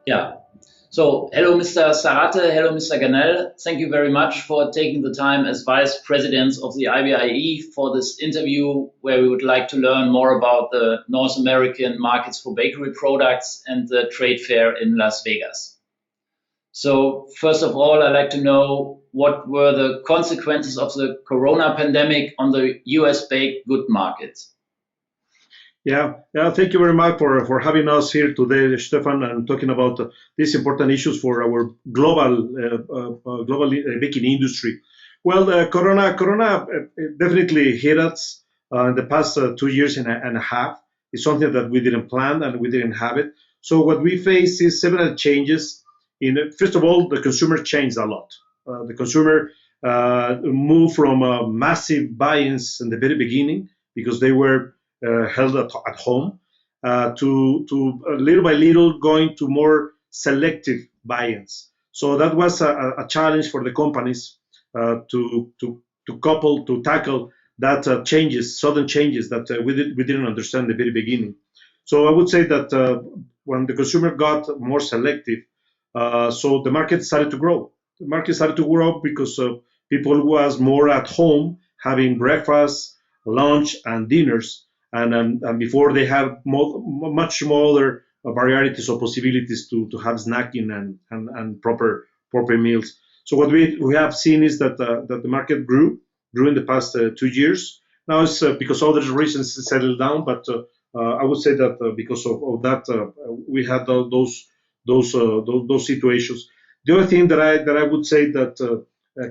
Yeah. So, hello, Mr. Zarate. Hello, Mr. Gunnel. Thank you very much for taking the time as Vice President of the IBIE for this interview, where we would like to learn more about the North American markets for bakery products and the trade fair in Las Vegas. So, first of all, I'd like to know what were the consequences of the corona pandemic on the US baked good market? Yeah. Thank you very much for having us here today, Stefan, and talking about these important issues for our global baking industry. Well, Corona definitely hit us in the past 2 years and a half. It's something that we didn't plan and we didn't have it. So what we face is several changes. First of all, the consumer changed a lot. The consumer moved from massive buy-ins in the very beginning because they were held at home to little by little going to more selective buy-ins. So that was a challenge for the companies to tackle that sudden changes that we didn't understand at the very beginning. So I would say that when the consumer got more selective, so the market started to grow. The market started to grow because people was more at home having breakfast, lunch, and dinners, and before they have much smaller varieties of possibilities to have snacking and proper meals. So what we have seen is that the market grew in the past 2 years. Now it's because other reasons it settled down, but I would say that because of that we had those situations. The other thing that I would say that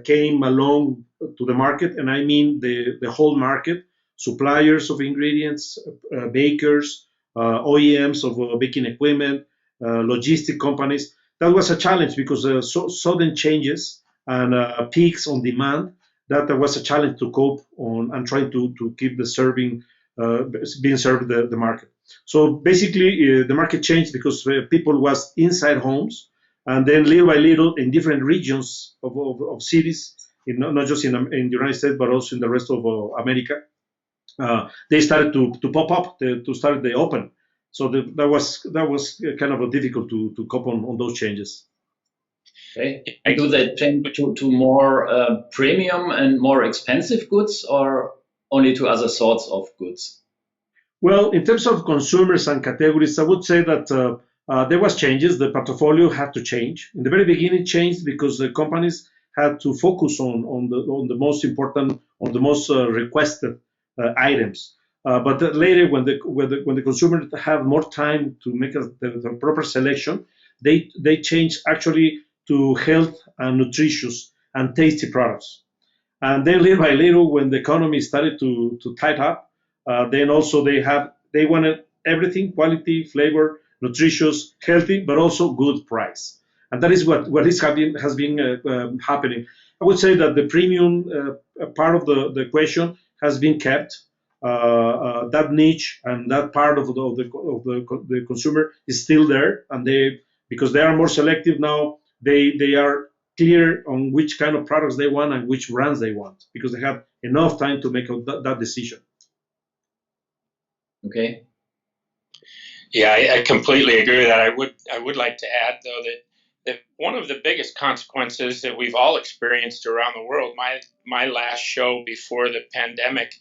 came along to the market, and I mean the whole market, suppliers of ingredients, bakers, OEMs of baking equipment, logistic companies. That was a challenge because sudden changes and peaks on demand. That was a challenge to cope on and trying to keep being served the market. So basically, the market changed because people was inside homes, and then little by little in different regions of cities, not just in the United States but also in the rest of America, they started to pop up, to start they open. So that was kind of difficult to cope on those changes. Okay. And do they change to more premium and more expensive goods or only to other sorts of goods? Well, in terms of consumers and categories, I would say that there was changes. The portfolio had to change. In the very beginning, it changed because the companies had to focus on the most important, on the most requested items. But later, when the consumer have more time to make the proper selection, they change actually to health and nutritious and tasty products. And then little by little, when the economy started to tight up, then also they wanted everything: quality, flavor, nutritious, healthy, but also good price. And that is what has been happening. I would say that the premium part of the equation has been kept. That niche and that part of the consumer is still there, and they, because they are more selective now, they are clear on which kind of products they want and which brands they want because they have enough time to make that decision. Okay. Yeah, I completely agree with that. I would like to add though that one of the biggest consequences that we've all experienced around the world. My last show before the pandemic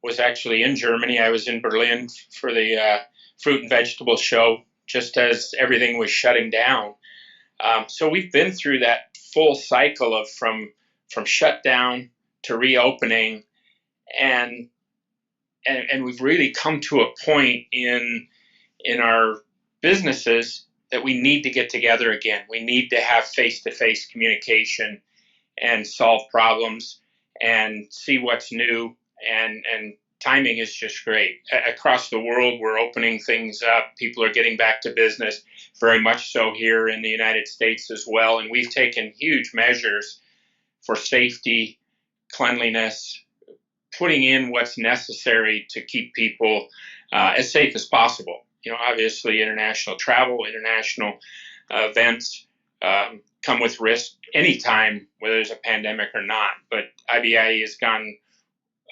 was actually in Germany. I was in Berlin for the fruit and vegetable show, just as everything was shutting down. So we've been through that full cycle of from shutdown to reopening, and we've really come to a point in our businesses that we need to get together again. We need to have face-to-face communication and solve problems and see what's new, and timing is just great. Across the world, we're opening things up. People are getting back to business, very much so here in the United States as well. And we've taken huge measures for safety, cleanliness, putting in what's necessary to keep people as safe as possible. Obviously, international travel, international events come with risk anytime, whether there's a pandemic or not. But IBIE has gone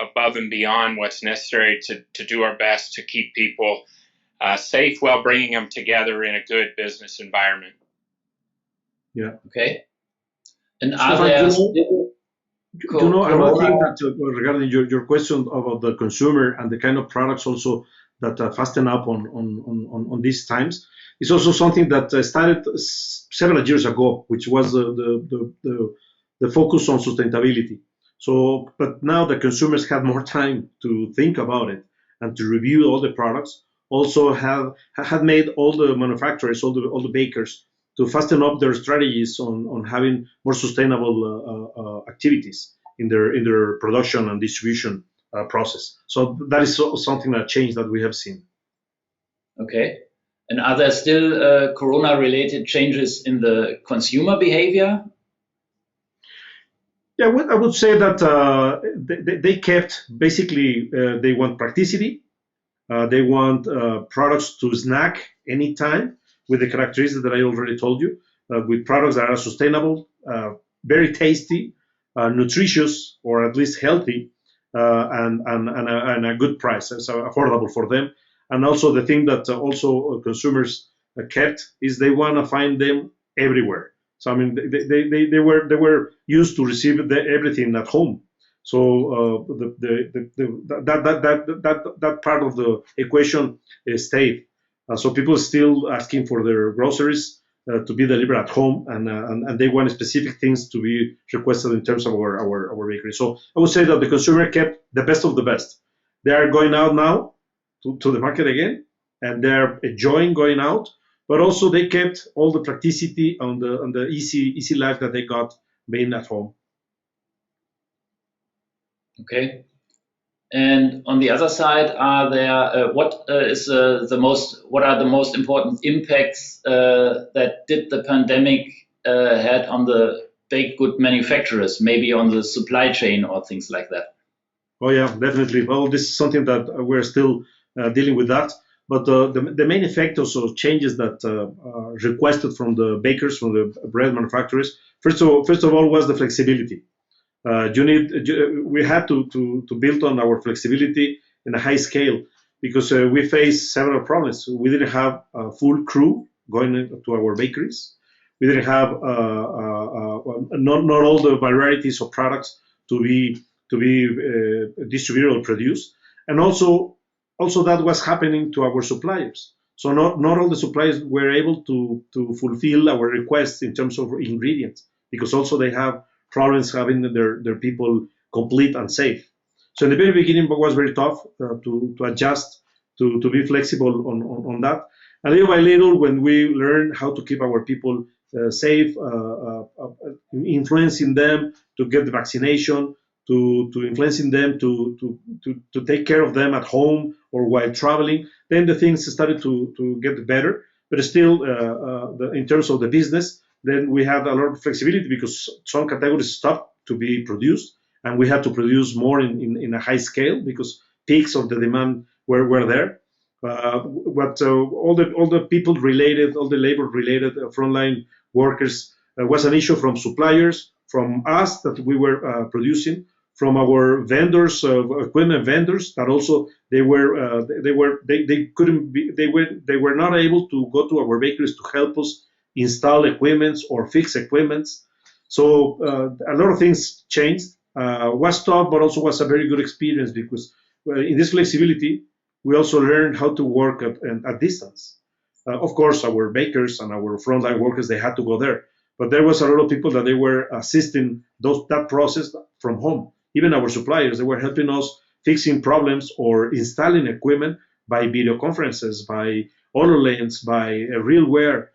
above and beyond what's necessary to do our best to keep people safe while bringing them together in a good business environment. Yeah. Okay. And are Stefan, there another thing corona? that regarding your question about the consumer and the kind of products also that fasten up on these times is also something that started several years ago, which was the focus on sustainability. So, but now the consumers had more time to think about it and to review all the products. Also, have had made all the manufacturers, all the bakers, to fasten up their strategies on having more sustainable activities in their production and distribution process. So that is something that changed that we have seen. Okay. And are there still corona-related changes in the consumer behavior? Yeah, I would say that they kept basically they want practicity. They want products to snack anytime with the characteristics that I already told you, with products that are sustainable, very tasty, nutritious, or at least healthy, and a good price, so affordable for them. And also the thing that also consumers kept is they want to find them everywhere. So I mean, they were used to receive everything at home. So that part of the equation stayed. So people still asking for their groceries to be delivered at home, and they want specific things to be requested in terms of our bakery. So I would say that the consumer kept the best of the best. They are going out now to the market again, and they're enjoying going out. But also they kept all the practicity on the easy life that they got being at home. Okay. And on the other side, are there what are the most important impacts that did the pandemic had on the baked good manufacturers, maybe on the supply chain or things like that? Oh yeah, definitely. Well, this is something that we're still dealing with that. But the main effect also changes that requested from the bakers, from the bread manufacturers. First of all, was the flexibility. We had to build on our flexibility in a high scale because we faced several problems. We didn't have a full crew going to our bakeries. We didn't have not all the varieties of products to be distributed or produced, and also that was happening to our suppliers. So not all the suppliers were able to fulfill our requests in terms of ingredients because also they have problems having their people complete and safe. So in the very beginning, it was very tough to adjust, to be flexible on that. And little by little, when we learn how to keep our people safe, influencing them to get the vaccination, to influencing them to take care of them at home or while traveling, then the things started to get better. But still, in terms of the business, then we had a lot of flexibility because some categories stopped to be produced, and we had to produce more in a high scale because peaks of the demand were there. But all the people related, all the labor related frontline workers was an issue from suppliers, from us that we were producing, from our vendors, equipment vendors that also they couldn't be they were not able to go to our bakeries to help us install equipments or fix equipments. So a lot of things changed. Was tough, but also was a very good experience because in this flexibility, we also learned how to work at distance. Of course, our bakers and our frontline workers, they had to go there. But there was a lot of people that they were assisting that process from home. Even our suppliers, they were helping us fixing problems or installing equipment by video conferences, by HoloLens, by RealWare.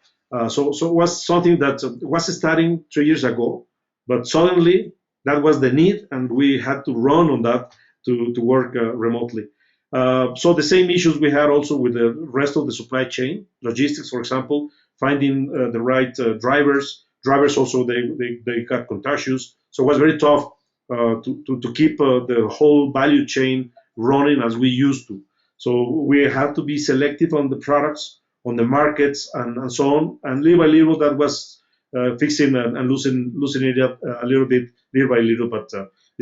So it was something that was starting 3 years ago, but suddenly that was the need, and we had to run on that to work remotely. So the same issues we had also with the rest of the supply chain, logistics, for example, finding the right drivers. Drivers also they got contagious, so it was very tough to keep the whole value chain running as we used to. So we had to be selective on the products, on the markets, and so on. And little by little, that was fixing and loosening it up a little bit, little by little. But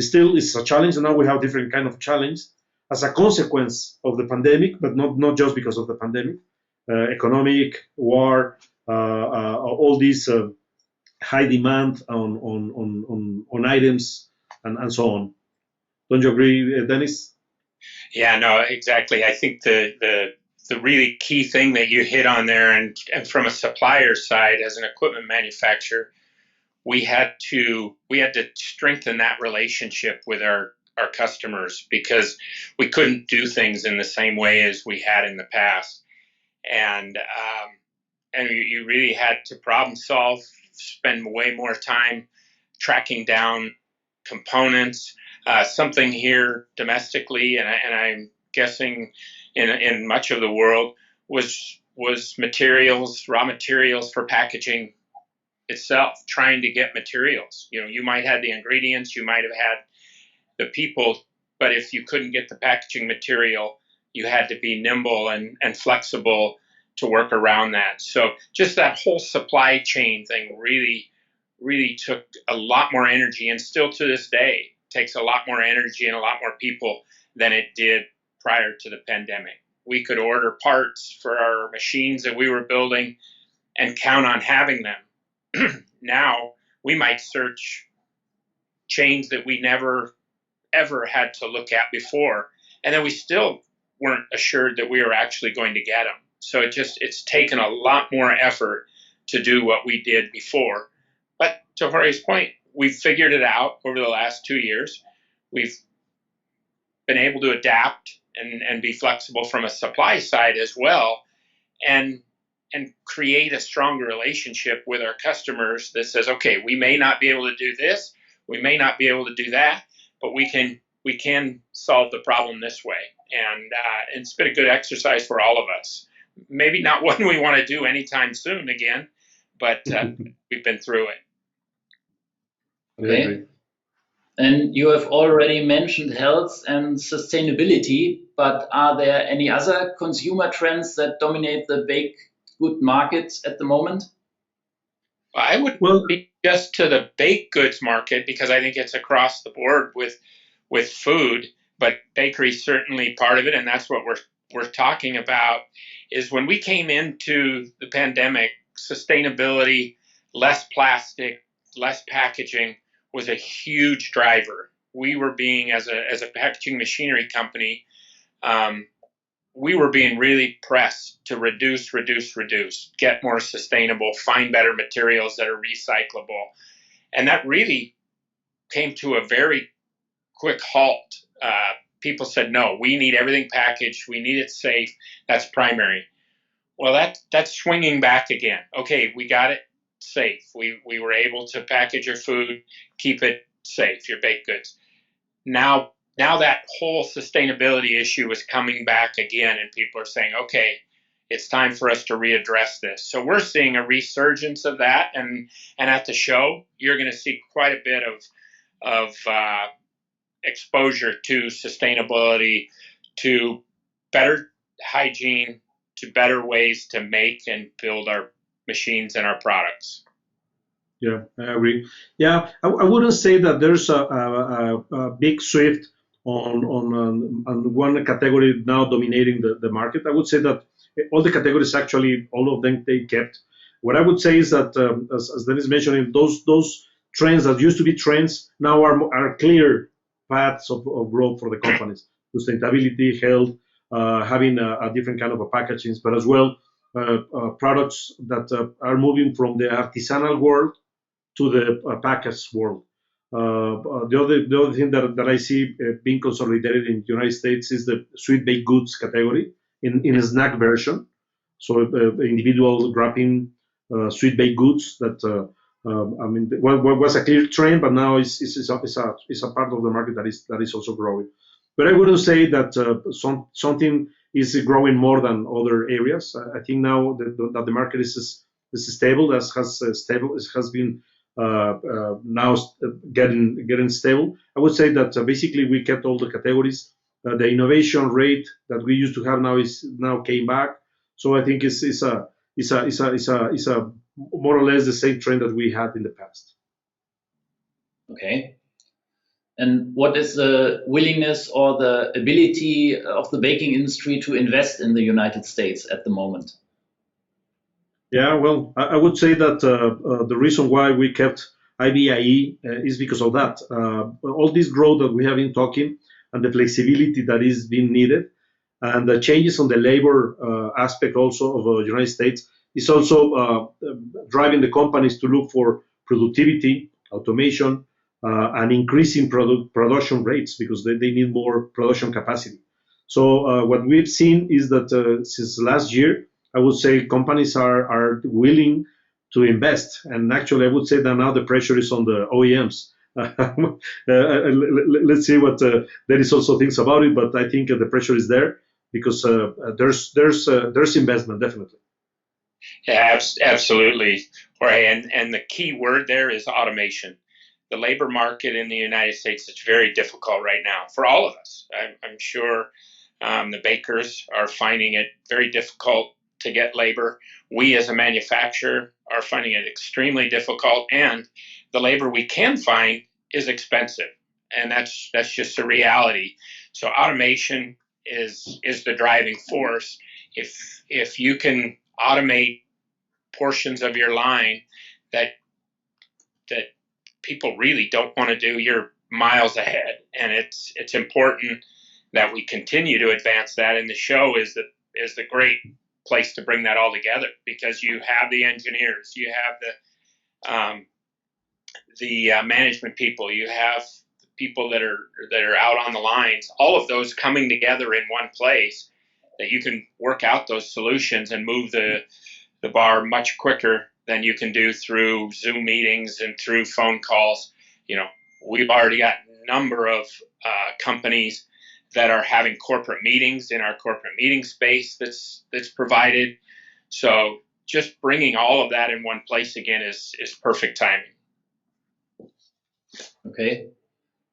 still, it's a challenge, and now we have different kind of challenge as a consequence of the pandemic, but not just because of the pandemic. Economic war, all these high demand on items and so on. Don't you agree, Dennis? Yeah, no, exactly. I think the really key thing that you hit on there, and from a supplier side, as an equipment manufacturer, we had to strengthen that relationship with our customers, because we couldn't do things in the same way as we had in the past, and you really had to problem solve, spend way more time tracking down components. Something here domestically, and I'm guessing in much of the world, was materials, raw materials for packaging itself, trying to get materials. You might have the ingredients, you might have had the people, but if you couldn't get the packaging material, you had to be nimble and flexible to work around that. So just that whole supply chain thing really took a lot more energy, and still to this day takes a lot more energy and a lot more people than it did prior to the pandemic. We could order parts for our machines that we were building and count on having them. Now we might search chains that we never ever had to look at before, and then we still weren't assured that we were actually going to get them. So it's taken a lot more effort to do what we did before. But to Jorge's point, we've figured it out over the last 2 years. We've been able to adapt and be flexible from a supply side as well, and create a stronger relationship with our customers that says, okay, we may not be able to do this, we may not be able to do that, but we can solve the problem this way. And it's been a good exercise for all of us. Maybe not one we want to do anytime soon again, but we've been through it. Okay. And you have already mentioned health and sustainability, but are there any other consumer trends that dominate the baked good markets at the moment? I would be just to the baked goods market, because I think it's across the board with food, but bakery is certainly part of it, and that's what we're talking about. Is when we came into the pandemic, sustainability, less plastic, less packaging was a huge driver. We were being, as a packaging machinery company, we were being really pressed to reduce, get more sustainable, find better materials that are recyclable. And that really came to a very quick halt. People said, no, we need everything packaged. We need it safe. That's primary. Well, that's swinging back again. Okay, we got it safe. We were able to package your food, keep it safe, your baked goods. Now that whole sustainability issue is coming back again, and people are saying, okay, it's time for us to readdress this. So we're seeing a resurgence of that, and at the show, you're going to see quite a bit of exposure to sustainability, to better hygiene, to better ways to make and build our machines and our products. Yeah, I agree. Yeah, I wouldn't say that there's a big shift on one category now dominating the market. I would say that all the categories, actually, all of them, they kept. What I would say is that, as Dennis mentioned, those trends that used to be trends now are clear paths of growth for the companies. Sustainability, health, having a different kind of a packaging, but as well products that are moving from the artisanal world to the packaged world. The other thing that I see being consolidated in the United States is the sweet baked goods category in a snack version. So individual wrapping sweet baked goods that I mean was a clear trend, but now it's a part of the market that is also growing. But I wouldn't say that something is growing more than other areas. I think now that the market is stable, has been now getting stable. I would say that basically we kept all the categories. The innovation rate that we used to have now came back. So I think it's a more or less the same trend that we had in the past. Okay. And what is the willingness or the ability of the baking industry to invest in the United States at the moment? Yeah, well, I would say that the reason why we kept IBIE is because of that. All this growth that we have been talking and the flexibility that is being needed, and the changes on the labor aspect also of the United States is also driving the companies to look for productivity, automation, and increasing production rates because they need more production capacity. So what we've seen is that since last year, I would say companies are willing to invest, and actually, I would say that now the pressure is on the OEMs. Let's see what there is also things about it, but I think the pressure is there because there's investment definitely. Yeah, absolutely, Jorge. And the key word there is automation. The labor market in the United States is very difficult right now for all of us. I'm sure the bakers are finding it very difficult to get labor. We as a manufacturer are finding it extremely difficult, and the labor we can find is expensive, and that's just a reality. So automation is the driving force. If you can automate portions of your line that people really don't want to do, you're miles ahead, and it's important that we continue to advance that. And the show is the great place to bring that all together because you have the engineers, you have the management people, you have people that are out on the lines, all of those coming together in one place that you can work out those solutions and move the bar much quicker than you can do through Zoom meetings and through phone calls. You know, we've already got a number of companies that are having corporate meetings in our corporate meeting space that's provided. So just bringing all of that in one place again is perfect timing. Okay.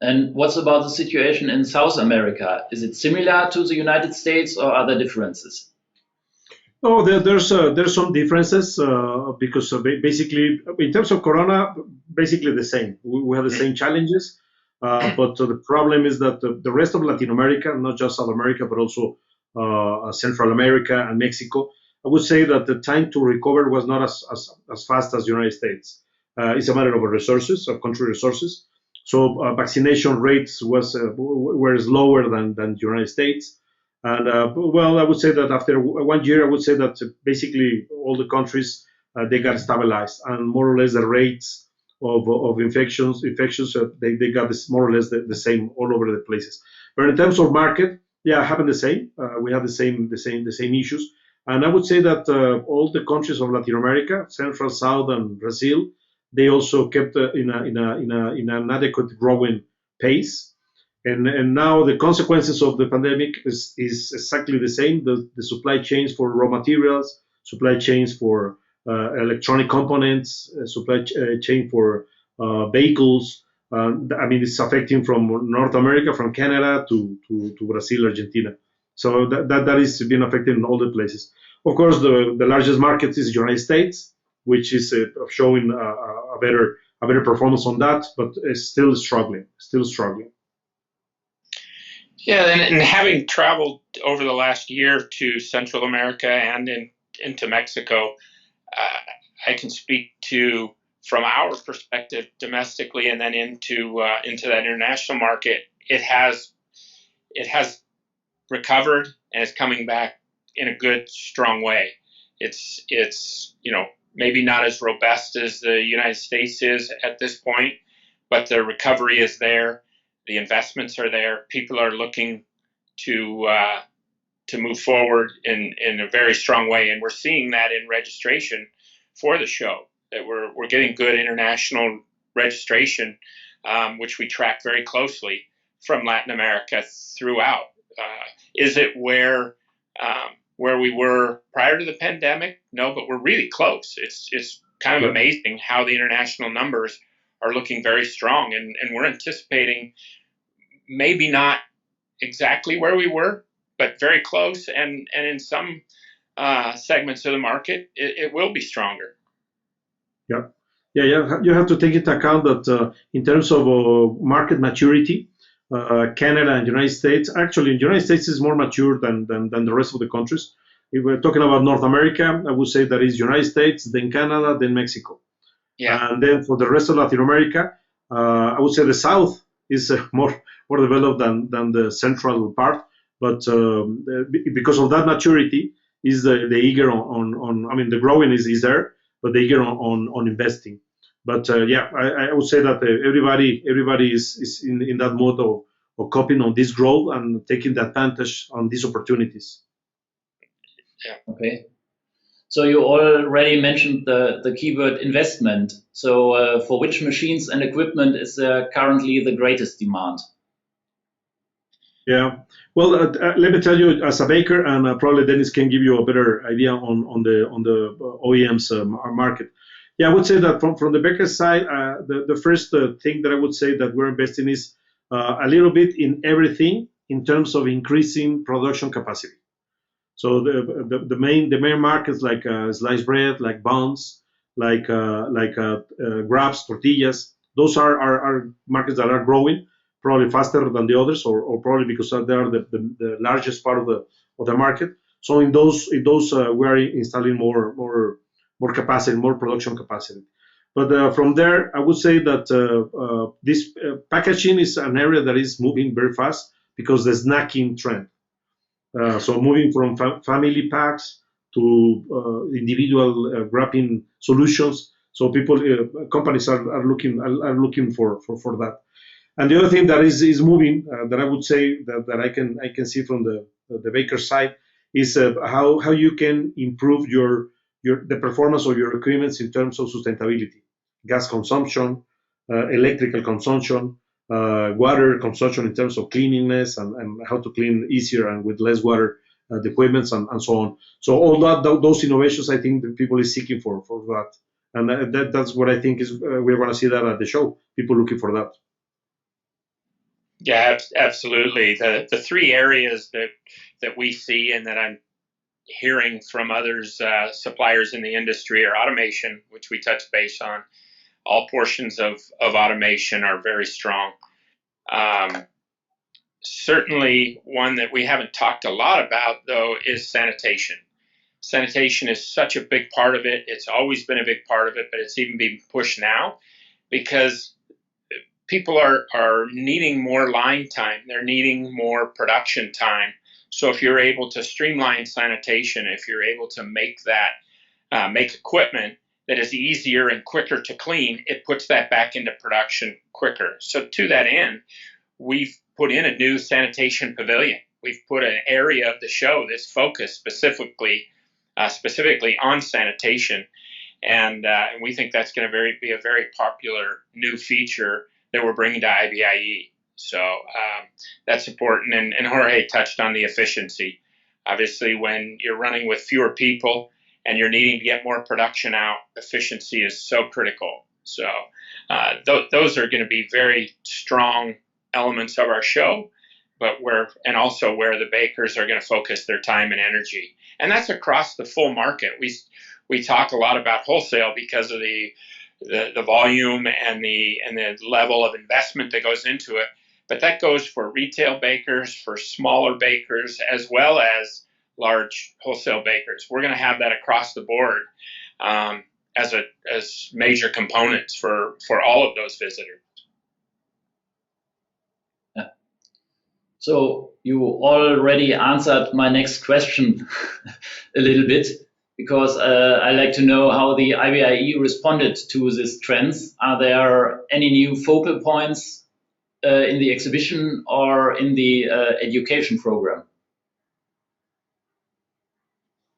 And what's about the situation in South America? Is it similar to the United States or are there differences? Oh, there's some differences because basically in terms of Corona, basically the same. We have the same challenges, but the problem is that the rest of Latin America, not just South America, but also Central America and Mexico, I would say that the time to recover was not as fast as the United States. It's a matter of resources, of country resources. So vaccination rates were lower than the United States. And well, I would say that after 1 year, I would say that basically all the countries they got stabilized, and more or less the rates of infections they got this more or less the same all over the places. But in terms of market, yeah, happened the same. We have the same issues, and I would say that all the countries of Latin America, Central, South, and Brazil, they also kept in an adequate growing pace. And now the consequences of the pandemic is exactly the same. The supply chains for raw materials, supply chains for electronic components, supply chain for vehicles. I mean, it's affecting from North America, from Canada to Brazil, Argentina. So that is being affected in all the places. Of course, the largest market is the United States, which is showing a better performance on that, but is still struggling. Yeah, and having traveled over the last year to Central America and into Mexico, I can speak to from our perspective domestically, and then into that international market. It has recovered and it's coming back in a good, strong way. It's maybe not as robust as the United States is at this point, but the recovery is there. The investments are there. People are looking to move forward in a very strong way, and we're seeing that in registration for the show. That we're getting good international registration, which we track very closely from Latin America throughout. Is it where we were prior to the pandemic? No, but we're really close. It's kind of amazing how the international numbers are looking very strong, and we're anticipating maybe not exactly where we were, but very close, and in some segments of the market, it will be stronger. Yeah. You have to take into account that in terms of market maturity, Canada and the United States, actually, the United States is more mature than the rest of the countries. if we're talking about North America, I would say that is United States, then Canada, then Mexico. Yeah. And then for the rest of Latin America, I would say the South is more developed than the central part. But because of that maturity, is the eager on I mean, the growing is there, but the eager on investing. But yeah, I would say that everybody is in that mode of copying on this growth and taking the advantage on these opportunities. Yeah. Okay. So you already mentioned the keyword investment. So for which machines and equipment is there currently the greatest demand? Yeah. Well, let me tell you, as a baker, and probably Dennis can give you a better idea on the OEMs market. Yeah, I would say that from the baker side, the first thing that I would say that we're investing is a little bit in everything in terms of increasing production capacity. So the main markets like sliced bread, like buns, like wraps, tortillas, those are markets that are growing probably faster than the others, or probably because they are the largest part of the market. So in those we are installing more capacity, more production capacity. But from there, I would say that this packaging is an area that is moving very fast because the snacking trend. So moving from family packs to individual wrapping solutions. So companies are looking for that. And the other thing that is moving that I would say that I can see from the baker side is how you can improve the performance of your equipments in terms of sustainability, gas consumption, electrical consumption, water consumption in terms of cleanliness and how to clean easier and with less water the equipments and so on. So all those innovations, I think the people is seeking for that, and that's what I think is we're going to see that at the show. People looking for that. Yeah, absolutely. The three areas that we see and that I'm hearing from others, suppliers in the industry, are automation, which we touched base on. All portions of automation are very strong. Certainly, one that we haven't talked a lot about, though, is sanitation. Sanitation is such a big part of it. It's always been a big part of it, but it's even being pushed now because people are needing more line time. They're needing more production time. So if you're able to streamline sanitation, if you're able to make equipment that is easier and quicker to clean, it puts that back into production quicker. So to that end, we've put in a new sanitation pavilion. We've put an area of the show that's focused specifically on sanitation, and we think that's going to be a very popular new feature that we're bringing to IBIE. So that's important. And Jorge touched on the efficiency. Obviously, when you're running with fewer people and you're needing to get more production out, efficiency is so critical. So those are going to be very strong elements of our show, but also where the bakers are going to focus their time and energy. And that's across the full market. We talk a lot about wholesale because of the volume and the level of investment that goes into it. But that goes for retail bakers, for smaller bakers, as well as large wholesale bakers. We're going to have that across the board as major components for all of those visitors. Yeah. So you already answered my next question a little bit, because I like to know how the IBIE responded to these trends. Are there any new focal points in the exhibition or in the education program?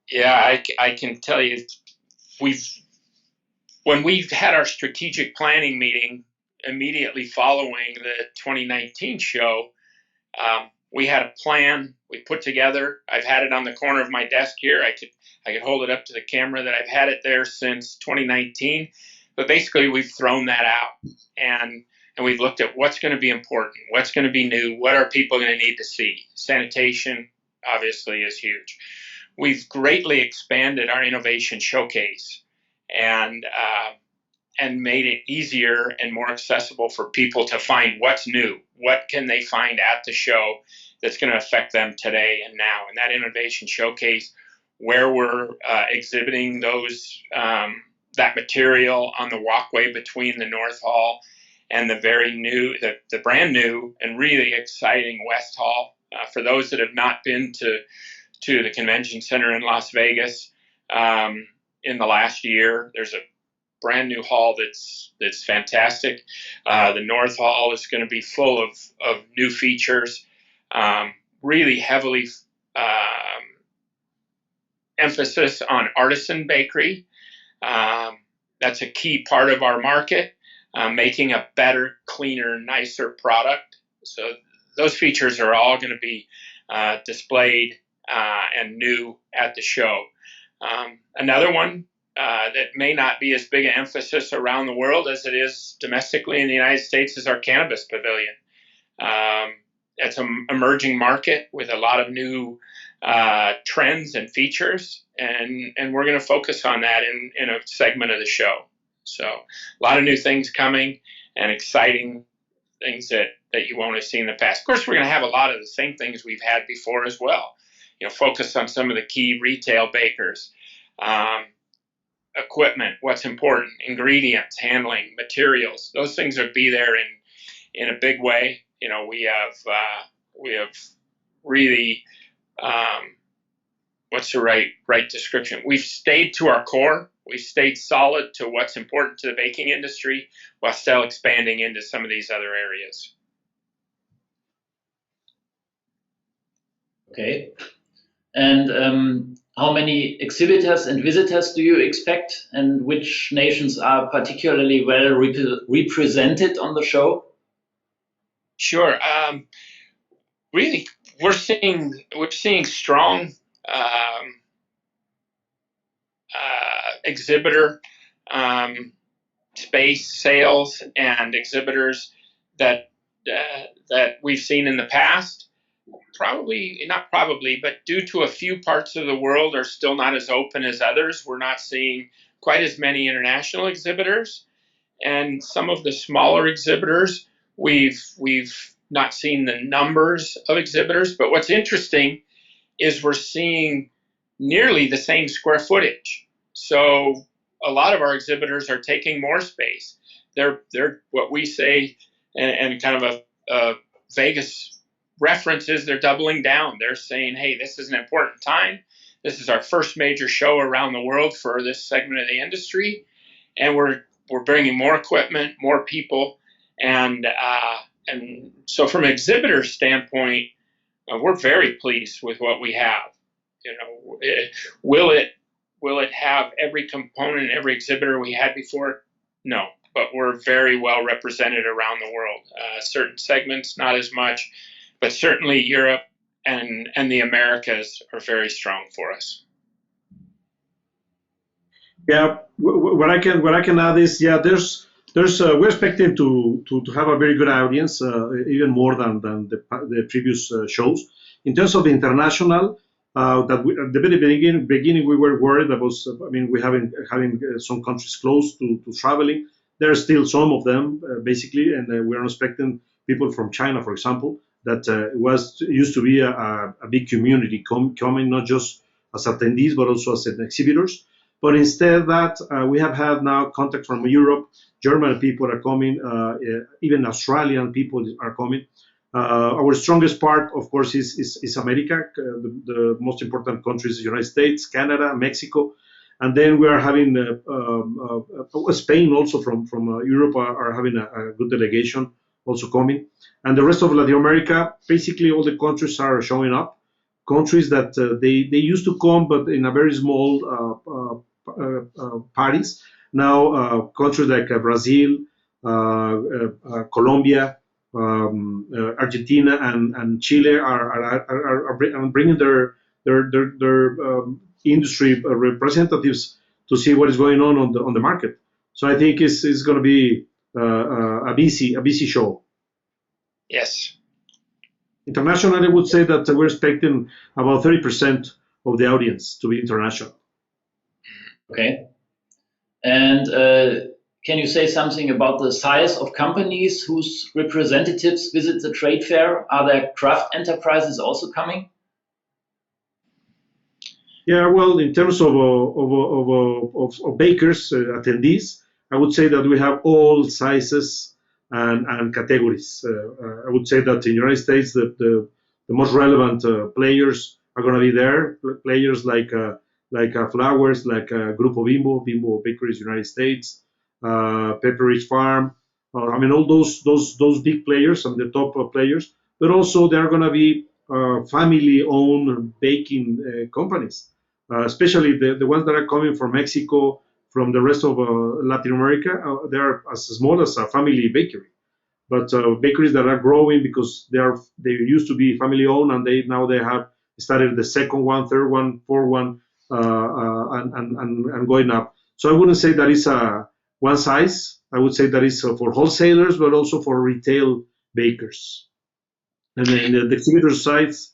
Yeah, I can tell you, when we've had our strategic planning meeting immediately following the 2019 show, we had a plan we put together. I've had it on the corner of my desk here. I could hold it up to the camera that I've had it there since 2019. But basically, we've thrown that out and we've looked at what's going to be important, what's going to be new, what are people going to need to see. Sanitation, obviously, is huge. We've greatly expanded our innovation showcase and made it easier and more accessible for people to find what's new. What can they find at the show that's going to affect them today and now? And that innovation showcase where we're exhibiting those that material on the walkway between the North Hall and the the brand new and really exciting West Hall. For those that have not been to the convention center in Las Vegas in the last year, there's a brand new hall that's fantastic. The North Hall is going to be full of new features, really heavily emphasis on artisan bakery. That's a key part of our market, making a better, cleaner, nicer product. So those features are all going to be displayed and new at the show. Another one that may not be as big an emphasis around the world as it is domestically in the United States is our cannabis pavilion. It's an emerging market with a lot of new trends and features, and we're going to focus on that in a segment of the show. So a lot of new things coming and exciting things that you won't have seen in the past. Of course, we're going to have a lot of the same things we've had before as well. Focus on some of the key retail bakers, equipment, what's important, ingredients, handling, materials. Those things will be there in a big way. We have really what's the right description? We've stayed to our core. We've stayed solid to what's important to the baking industry while still expanding into some of these other areas. Okay. And how many exhibitors and visitors do you expect, and which nations are particularly well represented on the show? Sure. Really, we're seeing strong exhibitor space sales and exhibitors that we've seen in the past. But due to a few parts of the world are still not as open as others, we're not seeing quite as many international exhibitors. And some of the smaller exhibitors, we've not seen the numbers of exhibitors. But what's interesting is we're seeing nearly the same square footage. So a lot of our exhibitors are taking more space. They're what we say, and kind of a Vegas references, they're doubling down. They're saying, hey, this is an important time. This is our first major show around the world for this segment of the industry. And we're bringing more equipment, more people. And so from an exhibitor standpoint, we're very pleased with what we have. Will it have every component, every exhibitor we had before? No, but we're very well represented around the world. Certain segments, not as much. But certainly Europe and the Americas are very strong for us. Yeah, what I can add is, there's we're expecting to have a very good audience, even more than the previous shows. In terms of international, that at the very beginning we were worried about. We having some countries closed to traveling. There are still some of them basically, and we're expecting people from China, for example. That used to be a big community coming not just as attendees but also as exhibitors. But instead that we have had now contact from Europe. German people are coming, even Australian people are coming. Our strongest part, of course, is America. The most important countries: United States, Canada, Mexico, and then we are having Spain also from Europe are having a good delegation also coming. And the rest of Latin America, basically all the countries are showing up. Countries that they used to come, but in a very small parties. Now countries like Brazil, Colombia, Argentina, and Chile are bringing their industry representatives to see what is going on the market. So I think it's going to be a busy show. Yes. Internationally, I would say that we're expecting about 30% of the audience to be international. Okay. And can you say something about the size of companies whose representatives visit the trade fair? Are there craft enterprises also coming? Yeah, well, in terms of bakers, attendees, I would say that we have all sizes and categories. I would say that in the United States, the most relevant players are going to be there. Players like Flowers, like Grupo Bimbo Bakeries United States, Pepperidge Farm. I mean, all those big players and the top players. But also there are going to be family-owned baking companies, especially the ones that are coming from Mexico, from the rest of Latin America. They are as small as a family bakery, but bakeries that are growing because they used to be family-owned and they have started the second one, third one, fourth one, and going up. So I wouldn't say that is a one size. I would say that is for wholesalers, but also for retail bakers. And then the exhibitor sites.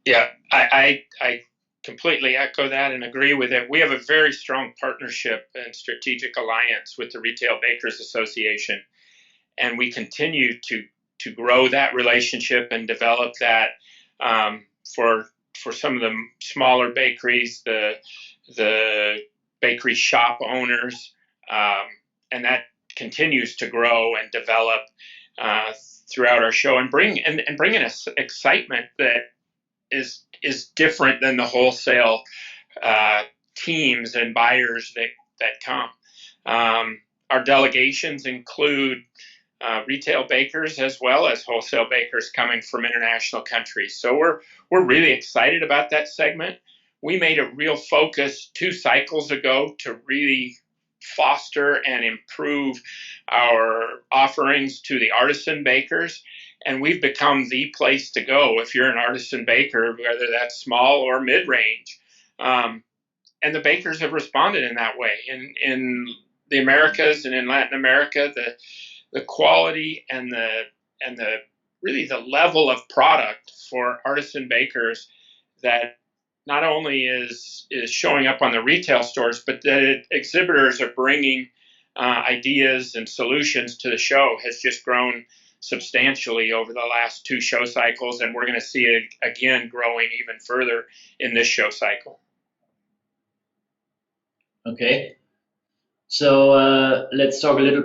Yeah, I completely echo that and agree with it. We have a very strong partnership and strategic alliance with the Retail Bakers Association, and we continue to grow that relationship and develop that for some of the smaller bakeries, the bakery shop owners, and that continues to grow and develop throughout our show and bring us excitement that is different than the wholesale teams and buyers that come. Our delegations include retail bakers as well as wholesale bakers coming from international countries. So we're really excited about that segment. We made a real focus 2 cycles ago to really foster and improve our offerings to the artisan bakers. And we've become the place to go if you're an artisan baker, whether that's small or mid-range. And the bakers have responded in that way. In the Americas and in Latin America, the quality and the really the level of product for artisan bakers that not only is showing up on the retail stores, but that exhibitors are bringing ideas and solutions to the show has just grown substantially over the last 2 show cycles, and we're going to see it again growing even further in this show cycle. Okay, so let's talk a little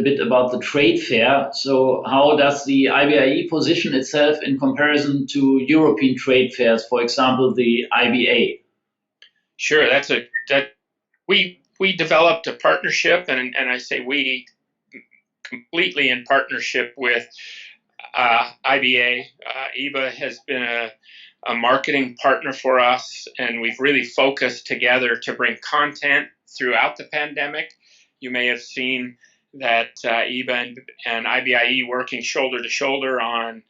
bit about the trade fair. So how does the IBIE position itself in comparison to European trade fairs, for example, the IBA? Sure, we developed a partnership, and I say we completely in partnership with IBA. IBA has been a marketing partner for us, and we've really focused together to bring content throughout the pandemic. You may have seen that IBA and IBIE working shoulder to shoulder on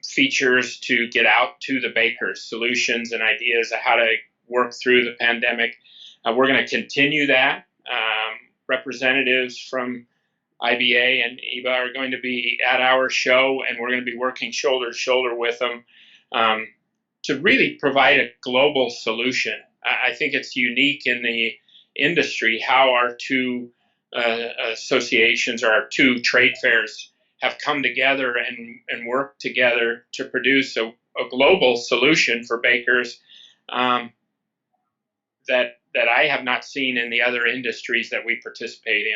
features to get out to the bakers, solutions and ideas of how to work through the pandemic. We're going to continue that. Representatives from IBA and IBA are going to be at our show, and we're going to be working shoulder to shoulder with them to really provide a global solution. I think it's unique in the industry how our 2 associations or our 2 trade fairs have come together and worked together to produce a global solution for bakers that I have not seen in the other industries that we participate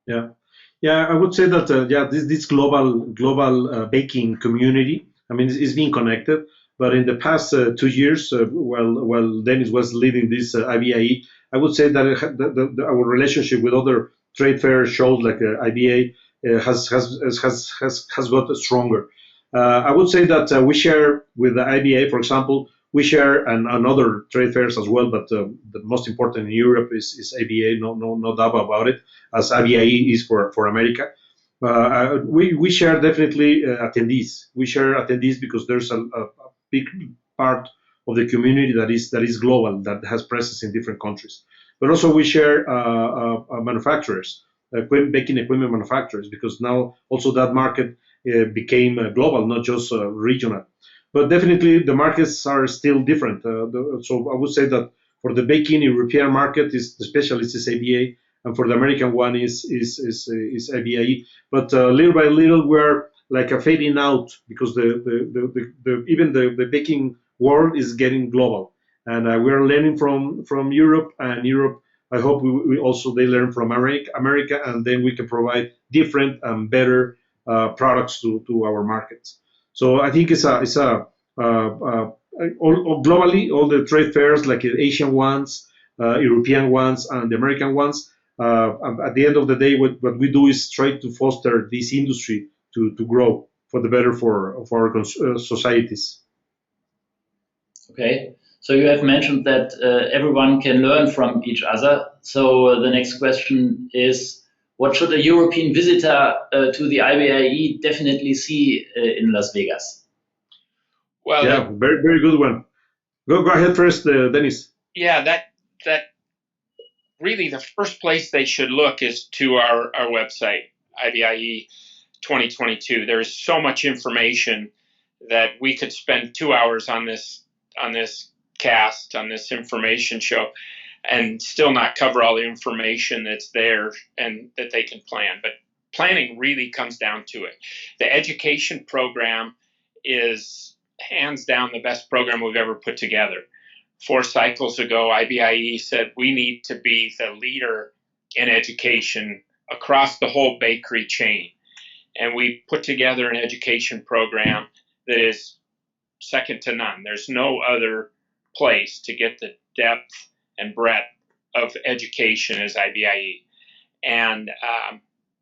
in. Yeah, I would say that this global baking community, I mean, it's being connected. But in the past 2 years, while Dennis was leading this IBIE, I would say that our relationship with other trade fair shows like IBA has got stronger. I would say that we share with the IBA, for example, we share and other trade fairs as well, but the most important in Europe is IBA, no doubt about it, as IBIE is for America. We share definitely attendees. We share attendees because there's a big part of the community that is global, that has presence in different countries. But also we share manufacturers, baking equipment manufacturers, because now also that market became global, not just regional. But definitely the markets are still different. So I would say that for the baking European market, the specialist is ABA, and for the American one is IBIE. But little by little, we're like a fading out because even the baking world is getting global, and we are learning from Europe, and Europe. I hope we also they learn from America, and then we can provide different and better products to our markets. So I think it's a globally all the trade fairs like the Asian ones, European ones, and the American ones. At the end of the day, what we do is try to foster this industry to grow for the better for our societies. Okay. So you have mentioned that everyone can learn from each other. So the next question is, what should a European visitor to the IBIE definitely see in Las Vegas? Well, yeah, very very good one. Go ahead first, Dennis. Yeah, that really the first place they should look is to our website, IBIE 2022. There's so much information that we could spend 2 hours on this cast, on this information show, and still not cover all the information that's there and that they can plan. But planning really comes down to it. The education program is hands down the best program we've ever put together. 4 cycles ago, IBIE said we need to be the leader in education across the whole bakery chain. And we put together an education program that is second to none. There's no other place to get the depth and breadth of education as IBIE. And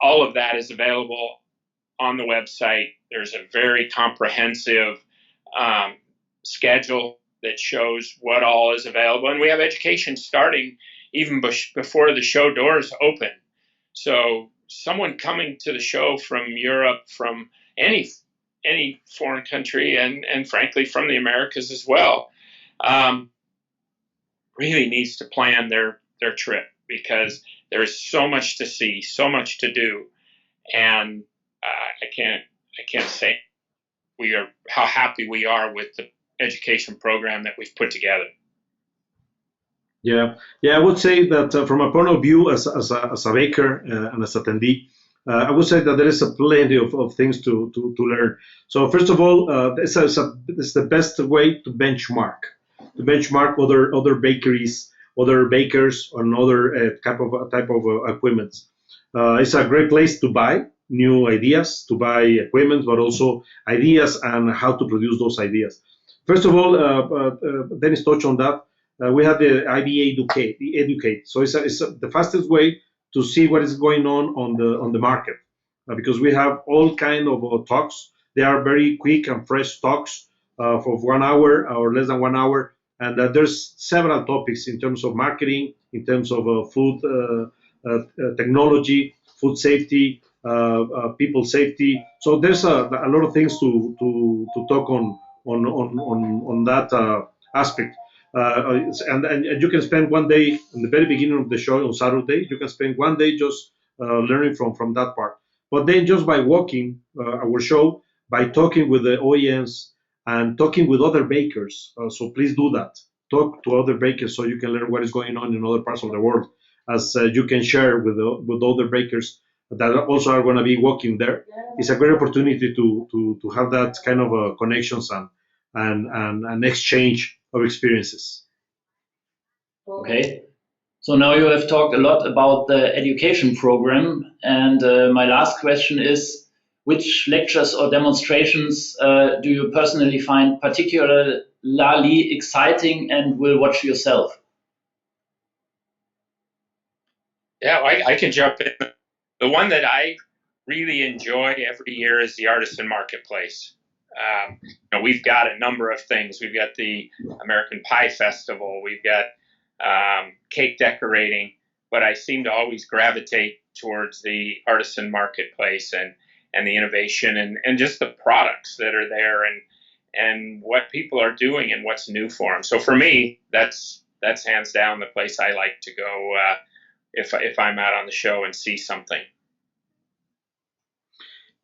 all of that is available on the website. There's a very comprehensive schedule that shows what all is available. And we have education starting even before the show doors open. So someone coming to the show from Europe, from any foreign country, and frankly from the Americas as well, really needs to plan their trip, because there's so much to see, so much to do, and I can't say how happy we are with the education program that we've put together. Yeah, I would say that from a point of view as a baker and as attendee, I would say that there is plenty of things to learn. So first of all, it's the best way to benchmark other bakeries, other bakers, and other type of equipment. It's a great place to buy new ideas, to buy equipment, but also ideas and how to produce those ideas. First of all, Dennis touched on that. We have the IBA Educate. So it's the fastest way to see what is going on the market, because we have all kind of talks. They are very quick and fresh talks for 1 hour or less than 1 hour, and there's several topics in terms of marketing, in terms of food technology, food safety, people safety. So there's a lot of things to talk on that aspect. And you can spend 1 day in the very beginning of the show on Saturday. You can spend 1 day just learning from that part. But then just by watching our show, by talking with the OEMs and talking with other bakers. So please do that. Talk to other bakers so you can learn what is going on in other parts of the world, as you can share with other bakers that also are going to be working there. It's a great opportunity to have that kind of connections and exchange of experiences. Okay. So now you have talked a lot about the education program, and my last question is, which lectures or demonstrations do you personally find particularly exciting and will watch yourself? Yeah, I can jump in. The one that I really enjoy every year is the Artisan Marketplace. We've got a number of things. We've got the American Pie Festival. We've got cake decorating, but I seem to always gravitate towards the Artisan Marketplace and the innovation and just the products that are there and what people are doing and what's new for them. So for me, that's hands down the place I like to go if I'm out on the show and see something.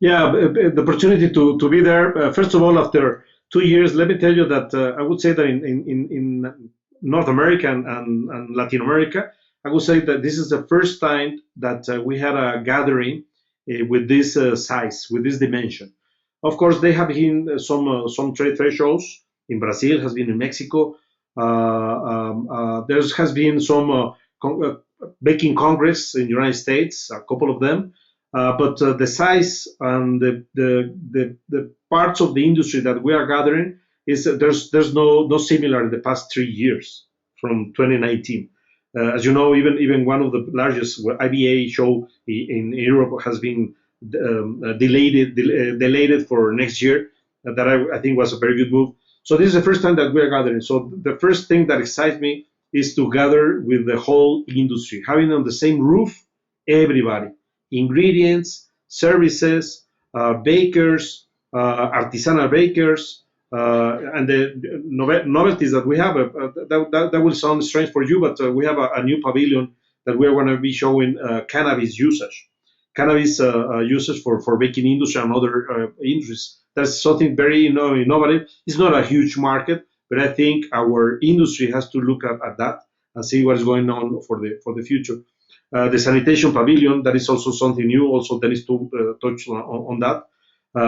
Yeah, the opportunity to be there. First of all, after 2 years, let me tell you that I would say that in North America and Latin America, I would say that this is the first time that we had a gathering with this size, with this dimension. Of course, they have been some trade shows in Brazil, has been in Mexico. There has been some baking congress in the United States, a couple of them. But the size and the parts of the industry that we are gathering is there's no similar in the past 3 years from 2019. As you know, even one of the largest IBIE show in Europe has been delayed for next year. That I think was a very good move. So this is the first time that we are gathering. So the first thing that excites me is to gather with the whole industry, having on the same roof everybody, ingredients, services, bakers, artisanal bakers, and the novelties that we have. That will sound strange for you, but we have a new pavilion that we're going to be showing cannabis usage. Cannabis usage for baking industry and other industries. That's something very innovative. It's not a huge market, but I think our industry has to look at that and see what is going on for the future. The sanitation pavilion, that is also something new. Also, there is to touch on that.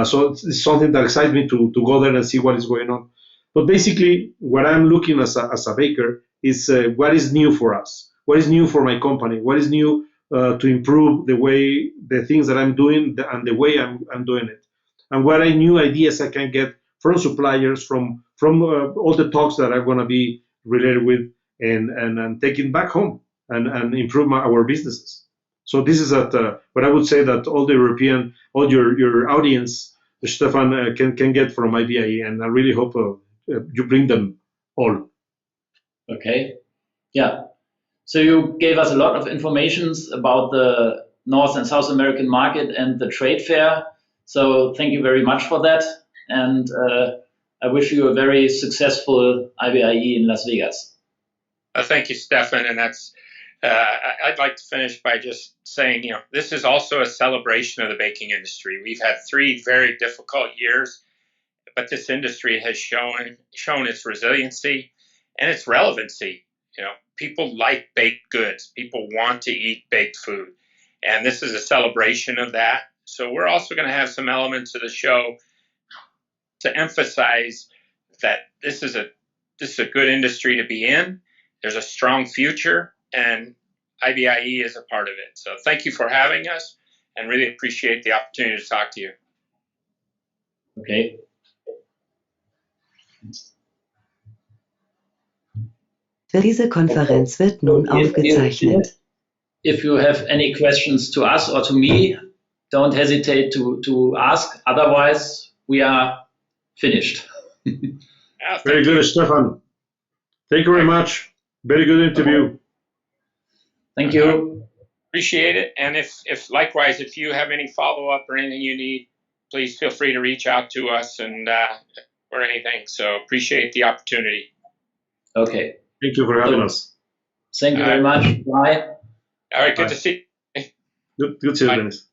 So it's something that excites me to go there and see what is going on. But basically, what I'm looking as a baker is what is new for us, what is new for my company, what is new to improve the things that I'm doing and the way I'm doing it, and what new ideas I can get from suppliers, from all the talks that I'm going to be related with, and taking back home and improve our businesses. So this is what I would say that all your audience, Stefan, can get from IBIE, and I really hope you bring them all. Okay. Yeah. So you gave us a lot of information about the North and South American market and the trade fair. So thank you very much for that. And I wish you a very successful IBIE in Las Vegas. Thank you, Stefan. And that's I'd like to finish by just saying, this is also a celebration of the baking industry. We've had 3 very difficult years, but this industry has shown its resiliency and its relevancy. People like baked goods. People want to eat baked food. And this is a celebration of that. So we're also going to have some elements of the show to emphasize that this is a good industry to be in. There's a strong future, and IBIE is a part of it. So thank you for having us, and really appreciate the opportunity to talk to you. Okay. Diese Konferenz wird nun aufgezeichnet. If you have any questions to us or to me, don't hesitate to ask. Otherwise, we are finished. Very good, Stefan. Thank you very much. Very good interview. Thank you. Appreciate it. And if likewise, if you have any follow-up or anything you need, please feel free to reach out to us and or anything. So appreciate the opportunity. Okay. Thank you for having us. Thank you very much. Bye. All right. Good to see you. Good to see you, Dennis.